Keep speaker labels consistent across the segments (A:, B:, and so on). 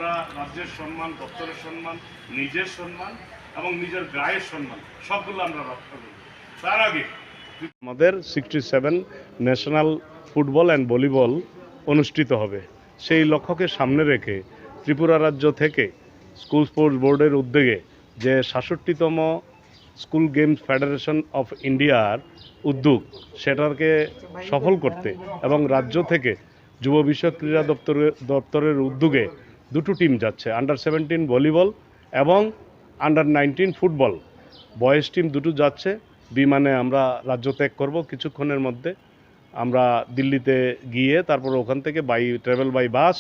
A: আমরা রাজ্যের সম্মান, দপ্তরের সম্মান, নিজের সম্মান এবং নিজের গায়ের সম্মান সবগুলো আমরা রক্ষা করব। তার আগে আমাদের 67 ন্যাশনাল ফুটবল অ্যান্ড ভলিবল অনুষ্ঠিত হবে। সেই লক্ষ্যকে সামনে রেখে ত্রিপুরা রাজ্য থেকে স্কুল স্পোর্টস বোর্ডের উদ্যোগে যে 66তম স্কুল গেমস ফেডারেশন অফ ইন্ডিয়ার উদ্যোগ, সেটাকে সফল করতে এবং রাজ্য থেকে যুব বিষয়ক ক্রীড়া দপ্তরের উদ্যোগে দুটো টিম যাচ্ছে, আন্ডার-17 ভলিবল এবং আন্ডার-19 ফুটবল। বয়েজ টিম দুটো যাচ্ছে। বিমানে আমরা রাজ্য ত্যাগ করব কিছুক্ষণের মধ্যে। আমরা দিল্লিতে গিয়ে তারপর ওখান থেকে ট্রাভেল বাই বাস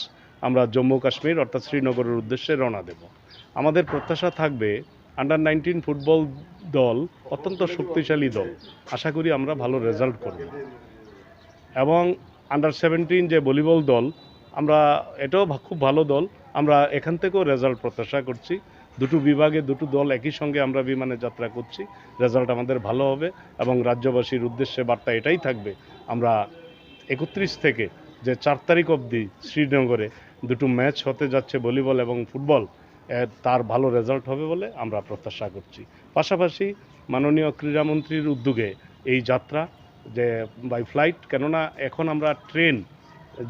A: আমরা জম্মু কাশ্মীর অর্থাৎ শ্রীনগরের উদ্দেশ্যে রওনা দেব। আমাদের প্রত্যাশা থাকবে আন্ডার-19 ফুটবল দল অত্যন্ত শক্তিশালী দল, আশা করি আমরা ভালো রেজাল্ট করব। এবং আন্ডার-17 যে ভলিবল দল, আমরা এটাও খুব ভালো দল, আমরা এখান থেকেও রেজাল্ট প্রত্যাশা করছি। দুটো বিভাগে দুটো দল একই সঙ্গে আমরা বিমানে যাত্রা করছি, রেজাল্ট আমাদের ভালো হবে এবং রাজ্যবাসীর উদ্দেশ্যে বার্তা এটাই থাকবে, আমরা 31 থেকে যে 4 তারিখ অবধি শ্রীনগরে দুটো ম্যাচ হতে যাচ্ছে ভলিবল এবং ফুটবল, তার ভালো রেজাল্ট হবে বলে আমরা প্রত্যাশা করছি। পাশাপাশি মাননীয় ক্রীড়ামন্ত্রীর উদ্যোগে এই যাত্রা যে বাই ফ্লাইট, কেননা এখন আমরা ট্রেন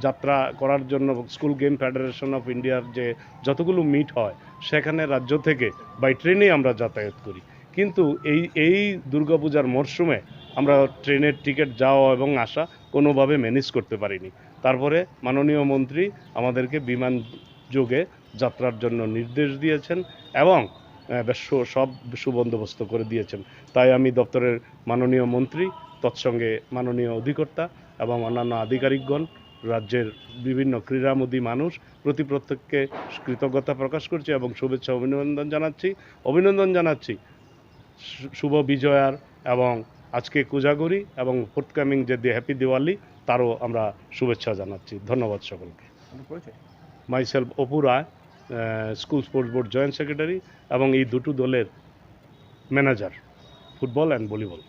A: যাত্রা করার জন্য স্কুল গেম ফেডারেশন অফ ইন্ডিয়ার যে যতগুলো মিট হয় সেখানে রাজ্য থেকে বাই ট্রেনেই আমরা যাতায়াত করি, কিন্তু এই দুর্গাপূজার মরশুমে আমরা ট্রেনের টিকিট যাওয়া এবং আসা কোনোভাবে ম্যানেজ করতে পারিনি। তারপরে মাননীয় মন্ত্রী আমাদেরকে বিমান যোগে যাত্রার জন্য নির্দেশ দিয়েছেন এবং সব সুবন্দোবস্ত করে দিয়েছেন। তাই আমি দপ্তরের মাননীয় মন্ত্রী, তৎসঙ্গে মাননীয় অধিকর্তা এবং অন্যান্য আধিকারিকগণ, রাজ্যের বিভিন্ন ক্রীড়ামোদী মানুষ প্রত্যেককে কৃতজ্ঞতা প্রকাশ করছি এবং শুভেচ্ছা অভিনন্দন জানাচ্ছি শুভ বিজয়ার এবং আজকে কোজাগরি এবং ফোর্থকামিং যে হ্যাপি দিওয়ালি তারও আমরা শুভেচ্ছা জানাচ্ছি। ধন্যবাদ সকলকে। Myself Apu Roy, school sports board joint secretary এবং এই দুটো দলের ম্যানেজার ফুটবল অ্যান্ড ভলিবল।